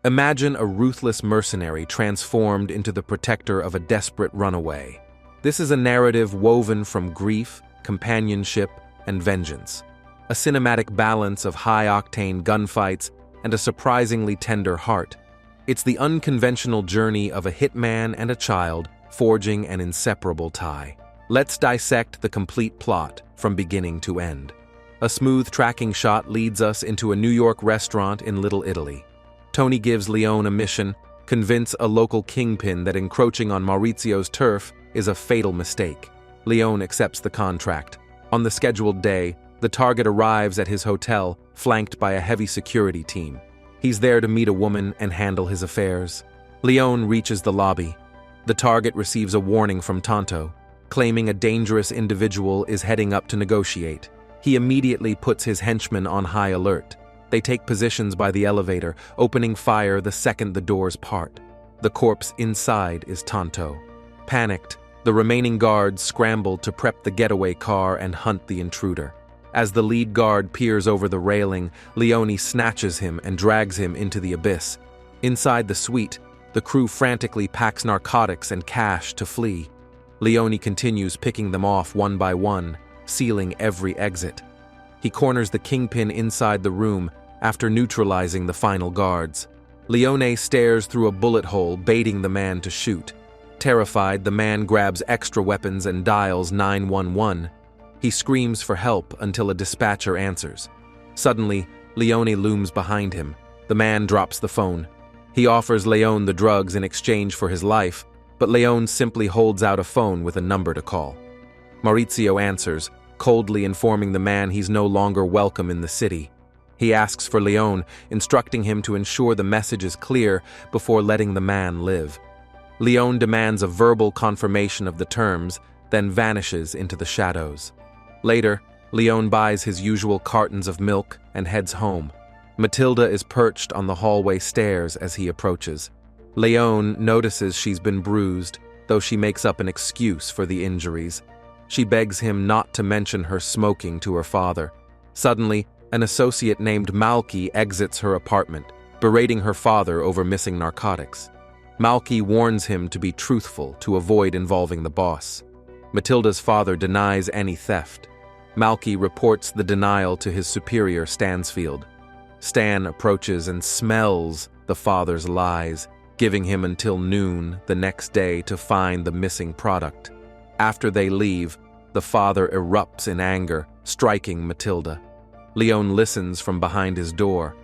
Imagine a ruthless mercenary transformed into the protector of a desperate runaway. This is a narrative woven from grief, companionship, and vengeance. A cinematic balance of high-octane gunfights and a surprisingly tender heart. It's the unconventional journey of a hitman and a child forging an inseparable tie. Let's dissect the complete plot from beginning to end. A smooth tracking shot leads us into a New York restaurant in Little Italy. Tony gives Leone a mission: convince a local kingpin that encroaching on Maurizio's turf is a fatal mistake. Leone accepts the contract. On the scheduled day, the target arrives at his hotel, flanked by a heavy security team. He's there to meet a woman and handle his affairs. Leone reaches the lobby. The target receives a warning from Tonto, claiming a dangerous individual is heading up to negotiate. He immediately puts his henchmen on high alert. They take positions by the elevator, opening fire the second the doors part. The corpse inside is Tonto. Panicked, the remaining guards scramble to prep the getaway car and hunt the intruder. As the lead guard peers over the railing, Leone snatches him and drags him into the abyss. Inside the suite, the crew frantically packs narcotics and cash to flee. Leone continues picking them off one by one, sealing every exit. He corners the kingpin inside the room after neutralizing the final guards. Leone stares through a bullet hole, baiting the man to shoot. Terrified, the man grabs extra weapons and dials 911. He screams for help until a dispatcher answers. Suddenly, Leone looms behind him. The man drops the phone. He offers Leone the drugs in exchange for his life, but Leone simply holds out a phone with a number to call. Maurizio answers, coldly informing the man he's no longer welcome in the city. He asks for Leone, instructing him to ensure the message is clear before letting the man live. Leone demands a verbal confirmation of the terms, then vanishes into the shadows. Later, Leone buys his usual cartons of milk and heads home. Matilda is perched on the hallway stairs as he approaches. Leone notices she's been bruised, though she makes up an excuse for the injuries. She begs him not to mention her smoking to her father. Suddenly, an associate named Malky exits her apartment, berating her father over missing narcotics. Malky warns him to be truthful to avoid involving the boss. Matilda's father denies any theft. Malky reports the denial to his superior, Stansfield. Stan approaches and smells the father's lies, giving him until noon the next day to find the missing product. After they leave, the father erupts in anger, striking Matilda. Leone listens from behind his door.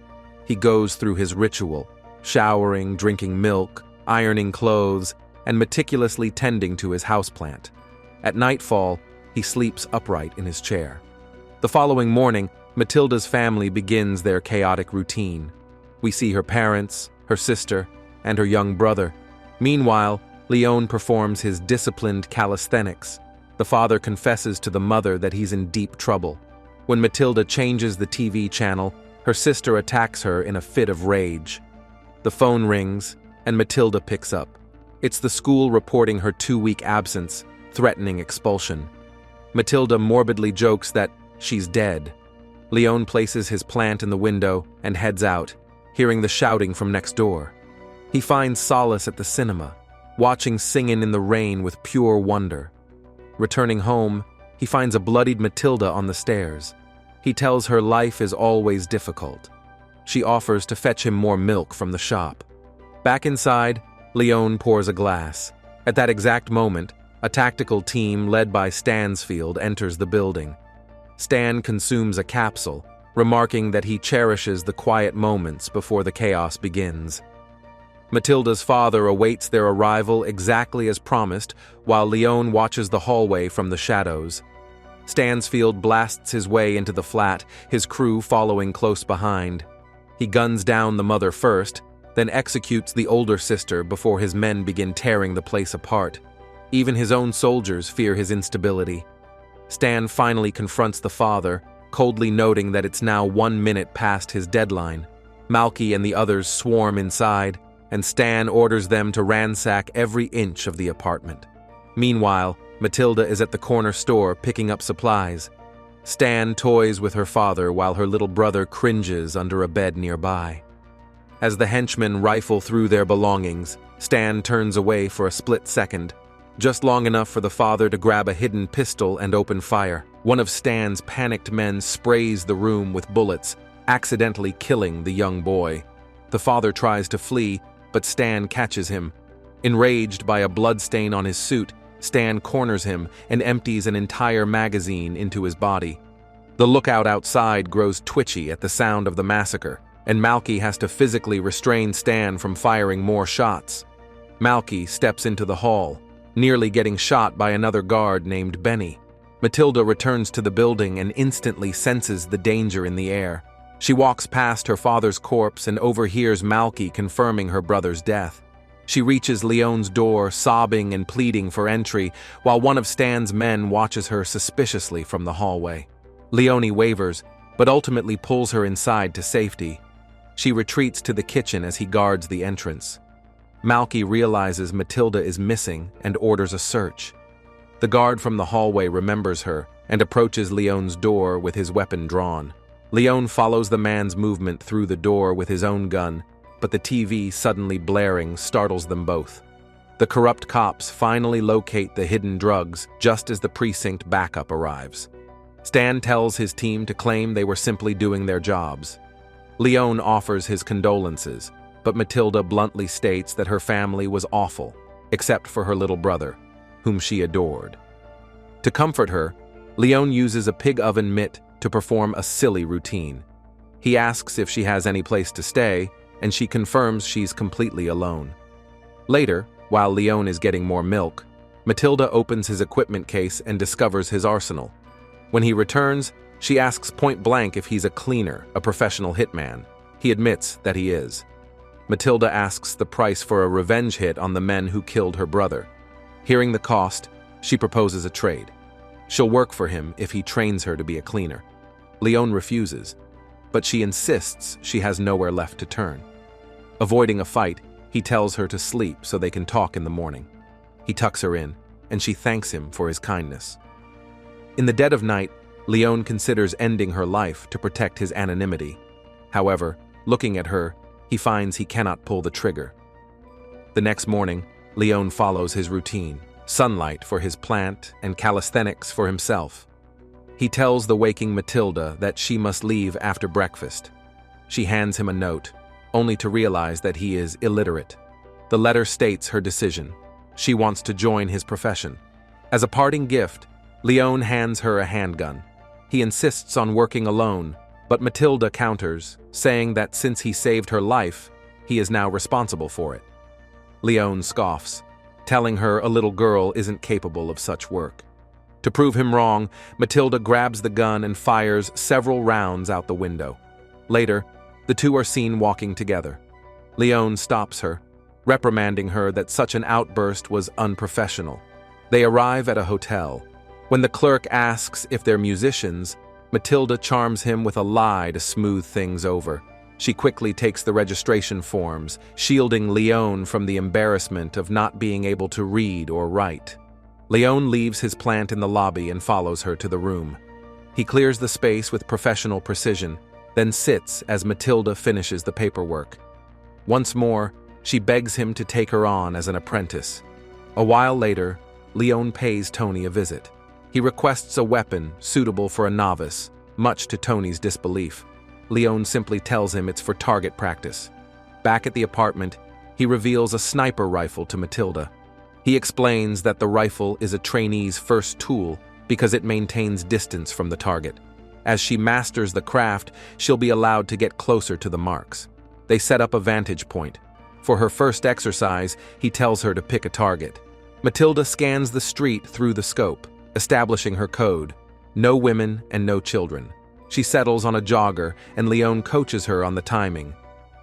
He goes through his ritual, showering, drinking milk, ironing clothes, and meticulously tending to his houseplant. At nightfall, he sleeps upright in his chair. The following morning, Matilda's family begins their chaotic routine. We see her parents, her sister, and her young brother. Meanwhile, Leone performs his disciplined calisthenics. The father confesses to the mother that he's in deep trouble. When Matilda changes the TV channel, her sister attacks her in a fit of rage. The phone rings, and Matilda picks up. It's the school reporting her 2-week absence, threatening expulsion. Matilda morbidly jokes that she's dead. Leone places his plant in the window and heads out, hearing the shouting from next door. He finds solace at the cinema, watching Singin' in the Rain with pure wonder. Returning home, he finds a bloodied Matilda on the stairs. He tells her life is always difficult. She offers to fetch him more milk from the shop. Back inside, Leone pours a glass. At that exact moment, a tactical team led by Stansfield enters the building. Stan consumes a capsule, remarking that he cherishes the quiet moments before the chaos begins. Matilda's father awaits their arrival exactly as promised, while Leone watches the hallway from the shadows. Stansfield blasts his way into the flat, his crew following close behind. He guns down the mother first, then executes the older sister before his men begin tearing the place apart. Even his own soldiers fear his instability. Stan finally confronts the father, coldly noting that it's now 1 minute past his deadline. Malky and the others swarm inside, and Stan orders them to ransack every inch of the apartment. Meanwhile, Matilda is at the corner store picking up supplies. Stan toys with her father while her little brother cringes under a bed nearby. As the henchmen rifle through their belongings, Stan turns away for a split second, just long enough for the father to grab a hidden pistol and open fire. One of Stan's panicked men sprays the room with bullets, accidentally killing the young boy. The father tries to flee, but Stan catches him. Enraged by a bloodstain on his suit, Stan corners him and empties an entire magazine into his body. The lookout outside grows twitchy at the sound of the massacre, and Malky has to physically restrain Stan from firing more shots. Malky steps into the hall, nearly getting shot by another guard named Benny. Matilda returns to the building and instantly senses the danger in the air. She walks past her father's corpse and overhears Malky confirming her brother's death. She reaches Leon's door, sobbing and pleading for entry, while one of Stan's men watches her suspiciously from the hallway. Leone wavers, but ultimately pulls her inside to safety. She retreats to the kitchen as he guards the entrance. Malky realizes Matilda is missing and orders a search. The guard from the hallway remembers her and approaches Leone's door with his weapon drawn. Leone follows the man's movement through the door with his own gun, but the TV suddenly blaring startles them both. The corrupt cops finally locate the hidden drugs just as the precinct backup arrives. Stan tells his team to claim they were simply doing their jobs. Leone offers his condolences, but Matilda bluntly states that her family was awful, except for her little brother, whom she adored. To comfort her, Leone uses a pig oven mitt to perform a silly routine. He asks if she has any place to stay, and she confirms she's completely alone. Later, while Leone is getting more milk, Matilda opens his equipment case and discovers his arsenal. When he returns, she asks point blank if he's a cleaner, a professional hitman. He admits that he is. Matilda asks the price for a revenge hit on the men who killed her brother. Hearing the cost, she proposes a trade. She'll work for him if he trains her to be a cleaner. Leone refuses, but she insists she has nowhere left to turn. Avoiding a fight, he tells her to sleep so they can talk in the morning. He tucks her in, and she thanks him for his kindness. In the dead of night, Leone considers ending her life to protect his anonymity. However, looking at her, he finds he cannot pull the trigger. The next morning, Leone follows his routine, sunlight for his plant and calisthenics for himself. He tells the waking Matilda that she must leave after breakfast. She hands him a note, only to realize that he is illiterate. The letter states her decision. She wants to join his profession. As a parting gift, Leone hands her a handgun. He insists on working alone, but Matilda counters, saying that since he saved her life, he is now responsible for it. Leone scoffs, telling her a little girl isn't capable of such work. To prove him wrong, Matilda grabs the gun and fires several rounds out the window. Later, the two are seen walking together. Leone stops her, reprimanding her that such an outburst was unprofessional. They arrive at a hotel. When the clerk asks if they're musicians, Matilda charms him with a lie to smooth things over. She quickly takes the registration forms, shielding Leone from the embarrassment of not being able to read or write. Leone leaves his plant in the lobby and follows her to the room. He clears the space with professional precision, then sits as Matilda finishes the paperwork. Once more, she begs him to take her on as an apprentice. A while later, Leone pays Tony a visit. He requests a weapon suitable for a novice, much to Tony's disbelief. Leone simply tells him it's for target practice. Back at the apartment, he reveals a sniper rifle to Matilda. He explains that the rifle is a trainee's first tool because it maintains distance from the target. As she masters the craft, she'll be allowed to get closer to the marks. They set up a vantage point. For her first exercise, he tells her to pick a target. Matilda scans the street through the scope, establishing her code: no women and no children. She settles on a jogger, and Leone coaches her on the timing.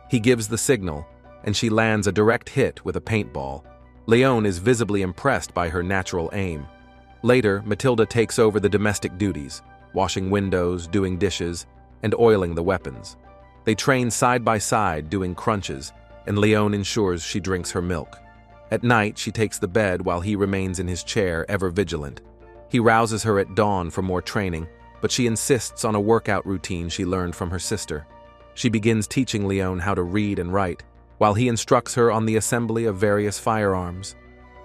He gives the signal, and she lands a direct hit with a paintball. Leone is visibly impressed by her natural aim. Later, Matilda takes over the domestic duties, washing windows, doing dishes, and oiling the weapons. They train side by side doing crunches, and Leone ensures she drinks her milk. At night, she takes the bed while he remains in his chair, ever vigilant. He rouses her at dawn for more training, but she insists on a workout routine she learned from her sister. She begins teaching Leon how to read and write, while he instructs her on the assembly of various firearms.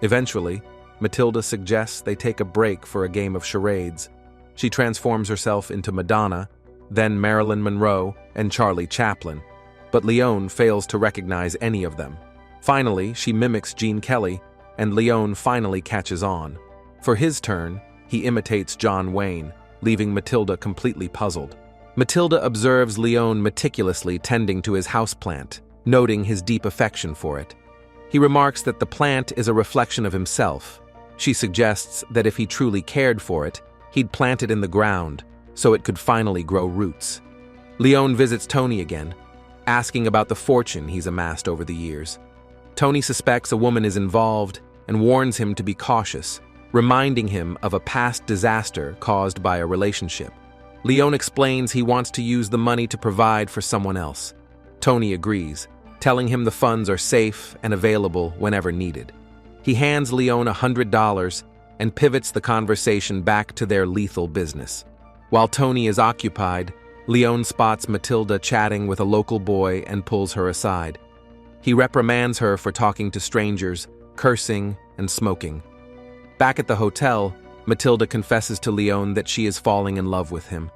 Eventually, Matilda suggests they take a break for a game of charades. She transforms herself into Madonna, then Marilyn Monroe, and Charlie Chaplin, but Leon fails to recognize any of them. Finally, she mimics Gene Kelly, and Leon finally catches on. For his turn, he imitates John Wayne, leaving Matilda completely puzzled. Matilda observes Leon meticulously tending to his houseplant, noting his deep affection for it. He remarks that the plant is a reflection of himself. She suggests that if he truly cared for it, he'd plant it in the ground so it could finally grow roots. Leon visits Tony again, asking about the fortune he's amassed over the years. Tony suspects a woman is involved and warns him to be cautious, reminding him of a past disaster caused by a relationship. Leon explains he wants to use the money to provide for someone else. Tony agrees, telling him the funds are safe and available whenever needed. He hands Leon $100 and pivots the conversation back to their lethal business. While Tony is occupied, Leon spots Matilda chatting with a local boy and pulls her aside. He reprimands her for talking to strangers, cursing, and smoking. Back at the hotel, Matilda confesses to Leon that she is falling in love with him.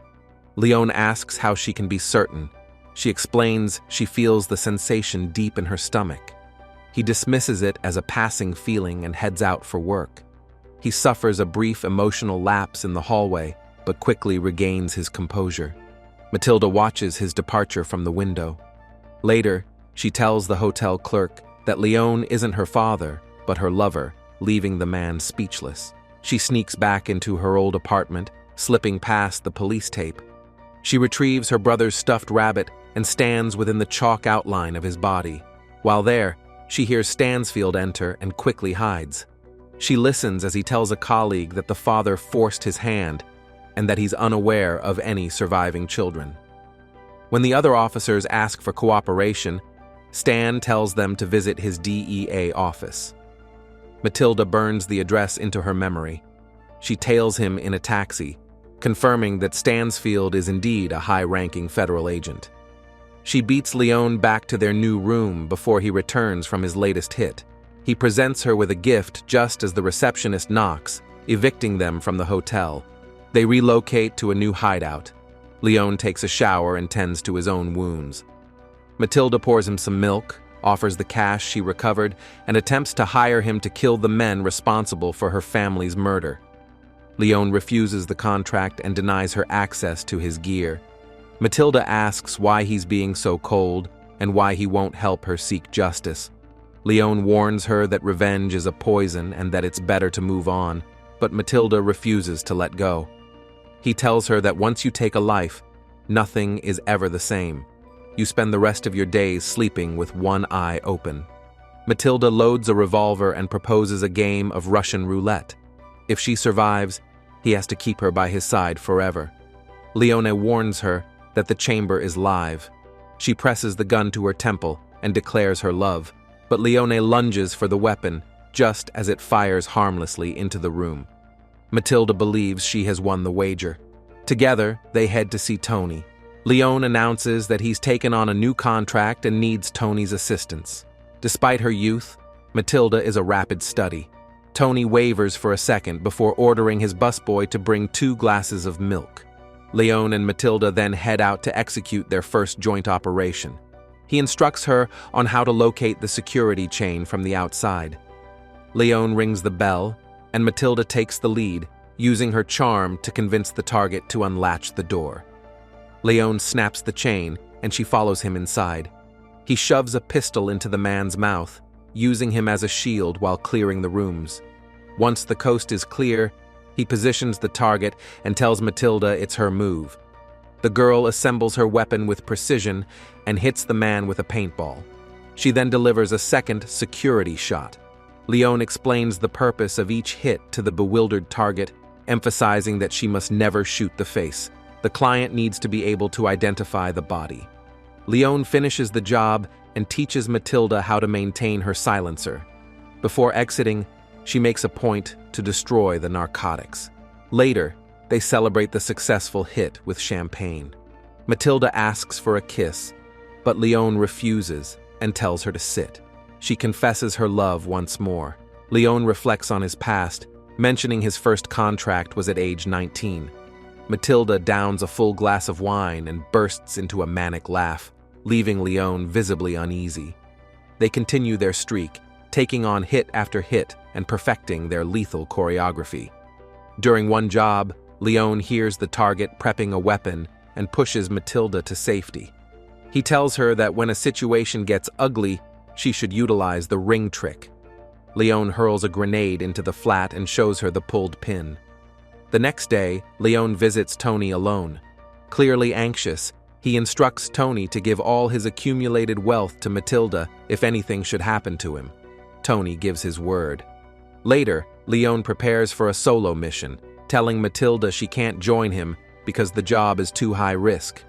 Leon asks how she can be certain. She explains she feels the sensation deep in her stomach. He dismisses it as a passing feeling and heads out for work. He suffers a brief emotional lapse in the hallway, but quickly regains his composure. Matilda watches his departure from the window. Later, she tells the hotel clerk that Leon isn't her father, but her lover, leaving the man speechless. She sneaks back into her old apartment, slipping past the police tape. She retrieves her brother's stuffed rabbit and stands within the chalk outline of his body. While there, she hears Stansfield enter and quickly hides. She listens as he tells a colleague that the father forced his hand and that he's unaware of any surviving children. When the other officers ask for cooperation, Stan tells them to visit his DEA office. Matilda burns the address into her memory. She tails him in a taxi, confirming that Stansfield is indeed a high-ranking federal agent. She beats Leon back to their new room before he returns from his latest hit. He presents her with a gift just as the receptionist knocks, evicting them from the hotel. They relocate to a new hideout. Leon takes a shower and tends to his own wounds. Matilda pours him some milk, offers the cash she recovered, and attempts to hire him to kill the men responsible for her family's murder. Leon refuses the contract and denies her access to his gear. Matilda asks why he's being so cold and why he won't help her seek justice. Leon warns her that revenge is a poison and that it's better to move on, but Matilda refuses to let go. He tells her that once you take a life, nothing is ever the same. You spend the rest of your days sleeping with one eye open. Matilda loads a revolver and proposes a game of Russian roulette. If she survives, he has to keep her by his side forever. Leone warns her that the chamber is live. She presses the gun to her temple and declares her love, but Leone lunges for the weapon just as it fires harmlessly into the room. Matilda believes she has won the wager. Together, they head to see Tony. Leon announces that he's taken on a new contract and needs Tony's assistance. Despite her youth, Matilda is a rapid study. Tony wavers for a second before ordering his busboy to bring 2 glasses of milk. Leon and Matilda then head out to execute their first joint operation. He instructs her on how to locate the security chain from the outside. Leon rings the bell, and Matilda takes the lead, using her charm to convince the target to unlatch the door. Leon snaps the chain, and she follows him inside. He shoves a pistol into the man's mouth, using him as a shield while clearing the rooms. Once the coast is clear, he positions the target and tells Matilda it's her move. The girl assembles her weapon with precision and hits the man with a paintball. She then delivers a second security shot. Leon explains the purpose of each hit to the bewildered target, emphasizing that she must never shoot the face. The client needs to be able to identify the body. Leon finishes the job and teaches Matilda how to maintain her silencer. Before exiting, she makes a point to destroy the narcotics. Later, they celebrate the successful hit with champagne. Matilda asks for a kiss, but Leon refuses and tells her to sit. She confesses her love once more. Leon reflects on his past, mentioning his first contract was at age 19. Matilda downs a full glass of wine and bursts into a manic laugh, leaving Leon visibly uneasy. They continue their streak, taking on hit after hit and perfecting their lethal choreography. During one job, Leon hears the target prepping a weapon and pushes Matilda to safety. He tells her that when a situation gets ugly, she should utilize the ring trick. Leon hurls a grenade into the flat and shows her the pulled pin. The next day, Leon visits Tony alone. Clearly anxious, he instructs Tony to give all his accumulated wealth to Matilda if anything should happen to him. Tony gives his word. Later, Leon prepares for a solo mission, telling Matilda she can't join him because the job is too high risk.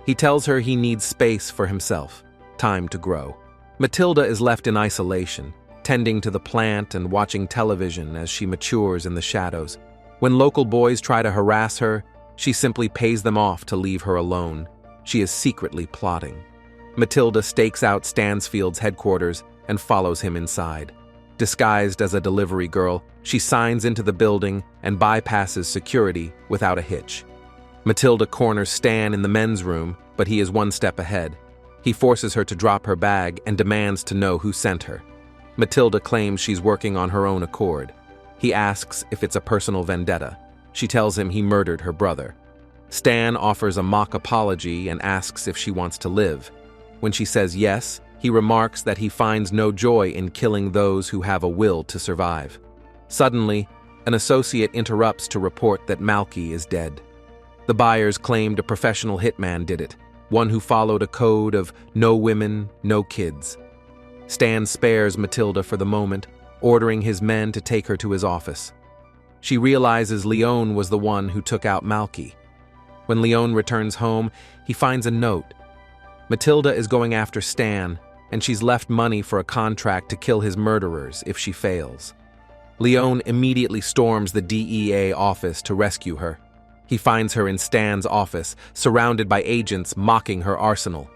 He tells her he needs space for himself, time to grow. Matilda is left in isolation, tending to the plant and watching television as she matures in the shadows. When local boys try to harass her, she simply pays them off to leave her alone. She is secretly plotting. Matilda stakes out Stansfield's headquarters and follows him inside. Disguised as a delivery girl, she signs into the building and bypasses security without a hitch. Matilda corners Stan in the men's room, but he is one step ahead. He forces her to drop her bag and demands to know who sent her. Matilda claims she's working on her own accord. He asks if it's a personal vendetta. She tells him he murdered her brother. Stan offers a mock apology and asks if she wants to live. When she says yes, he remarks that he finds no joy in killing those who have a will to survive. Suddenly, an associate interrupts to report that Malky is dead. The buyers claimed a professional hitman did it, one who followed a code of no women, no kids. Stan spares Matilda for the moment, ordering his men to take her to his office. She realizes Leon was the one who took out Malky. When Leon returns home, he finds a note. Matilda is going after Stan, and she's left money for a contract to kill his murderers if she fails. Leon immediately storms the DEA office to rescue her. He finds her in Stan's office, surrounded by agents mocking her arsenal.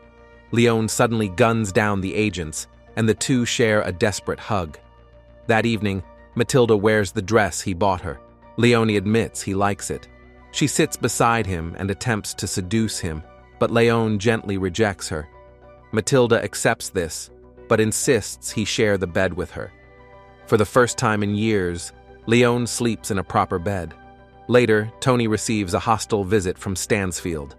Leon suddenly guns down the agents, and the two share a desperate hug. That evening, Matilda wears the dress he bought her. Leon admits he likes it. She sits beside him and attempts to seduce him, but Leon gently rejects her. Matilda accepts this, but insists he share the bed with her. For the first time in years, Leon sleeps in a proper bed. Later, Tony receives a hostile visit from Stansfield.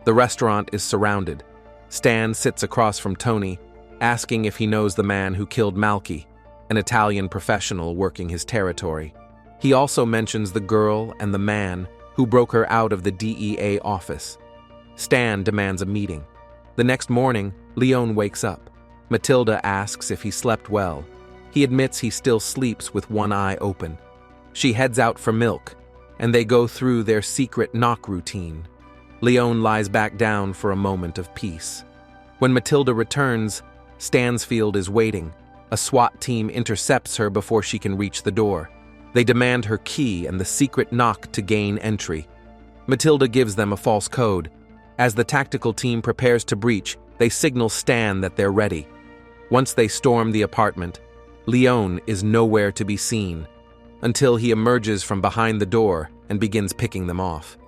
The restaurant is surrounded. Stan sits across from Tony, asking if he knows the man who killed Malky, an Italian professional working his territory. He also mentions the girl and the man who broke her out of the DEA office. Stan demands a meeting. The next morning, Leon wakes up. Matilda asks if he slept well. He admits he still sleeps with one eye open. She heads out for milk, and they go through their secret knock routine. Leon lies back down for a moment of peace. When Matilda returns, Stansfield is waiting. A SWAT team intercepts her before she can reach the door. They demand her key and the secret knock to gain entry. Matilda gives them a false code. As the tactical team prepares to breach, they signal Stan that they're ready. Once they storm the apartment, Leon is nowhere to be seen, until he emerges from behind the door and begins picking them off.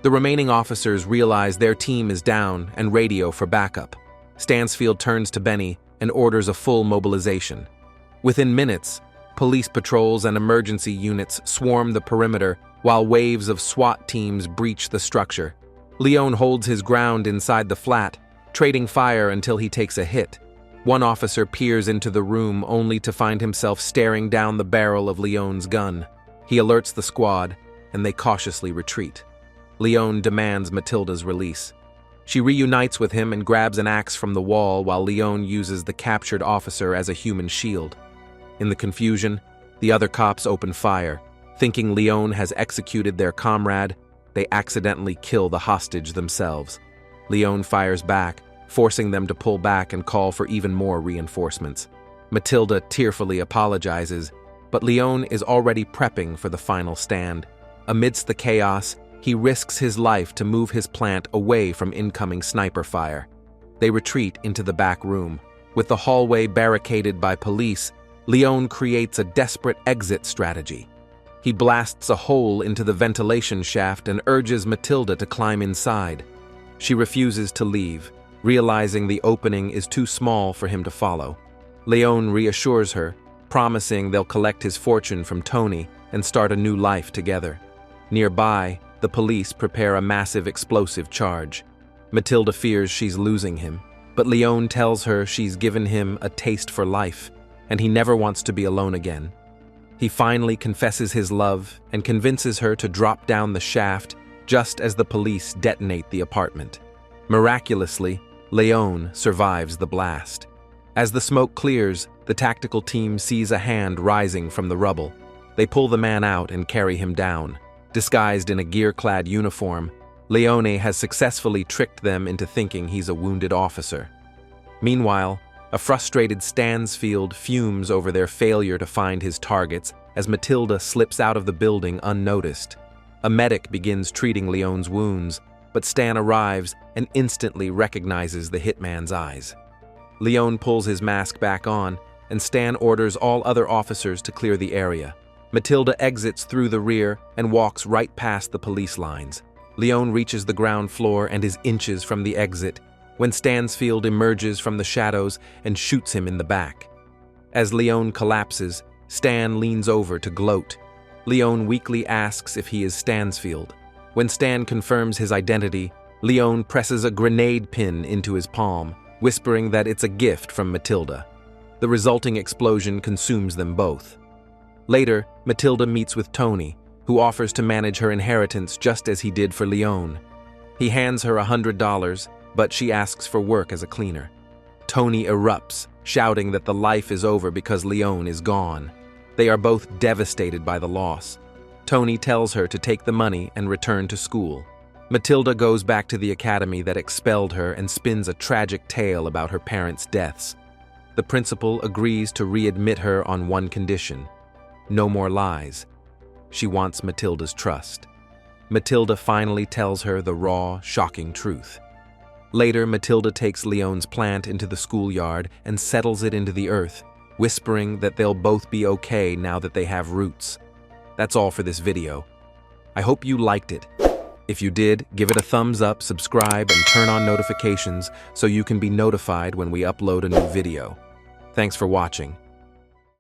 The remaining officers realize their team is down and radio for backup. Stansfield turns to Benny and orders a full mobilization. Within minutes, police patrols and emergency units swarm the perimeter while waves of SWAT teams breach the structure. Leon holds his ground inside the flat, trading fire until he takes a hit. One officer peers into the room only to find himself staring down the barrel of Leon's gun. He alerts the squad, and they cautiously retreat. Leon demands Matilda's release. She reunites with him and grabs an axe from the wall while Leon uses the captured officer as a human shield. In the confusion, the other cops open fire. Thinking Leon has executed their comrade, they accidentally kill the hostage themselves. Leon fires back, forcing them to pull back and call for even more reinforcements. Matilda tearfully apologizes, but Leon is already prepping for the final stand. Amidst the chaos, he risks his life to move his plant away from incoming sniper fire. They retreat into the back room. With the hallway barricaded by police, Leon creates a desperate exit strategy. He blasts a hole into the ventilation shaft and urges Matilda to climb inside. She refuses to leave, realizing the opening is too small for him to follow. Leon reassures her, promising they'll collect his fortune from Tony and start a new life together. Nearby, the police prepare a massive explosive charge. Matilda fears she's losing him, but Leon tells her she's given him a taste for life, and he never wants to be alone again. He finally confesses his love and convinces her to drop down the shaft just as the police detonate the apartment. Miraculously, Leon survives the blast. As the smoke clears, the tactical team sees a hand rising from the rubble. They pull the man out and carry him down. Disguised in a gear-clad uniform, Leone has successfully tricked them into thinking he's a wounded officer. Meanwhile, a frustrated Stansfield fumes over their failure to find his targets as Matilda slips out of the building unnoticed. A medic begins treating Leon's wounds, but Stan arrives and instantly recognizes the hitman's eyes. Leon pulls his mask back on, and Stan orders all other officers to clear the area. Matilda exits through the rear and walks right past the police lines. Leon reaches the ground floor and is inches from the exit when Stansfield emerges from the shadows and shoots him in the back. As Leon collapses, Stan leans over to gloat. Leon weakly asks if he is Stansfield. When Stan confirms his identity, Leon presses a grenade pin into his palm, whispering that it's a gift from Matilda. The resulting explosion consumes them both. Later, Matilda meets with Tony, who offers to manage her inheritance just as he did for Leon. He hands her $100, but she asks for work as a cleaner. Tony erupts, shouting that the life is over because Leon is gone. They are both devastated by the loss. Tony tells her to take the money and return to school. Matilda goes back to the academy that expelled her and spins a tragic tale about her parents' deaths. The principal agrees to readmit her on one condition: no more lies. She wants Matilda's trust. Matilda finally tells her the raw, shocking truth. Later, Matilda takes Leon's plant into the schoolyard and settles it into the earth, whispering that they'll both be okay now that they have roots. That's all for this video. I hope you liked it. If you did, give it a thumbs up, subscribe, and turn on notifications so you can be notified when we upload a new video. Thanks for watching.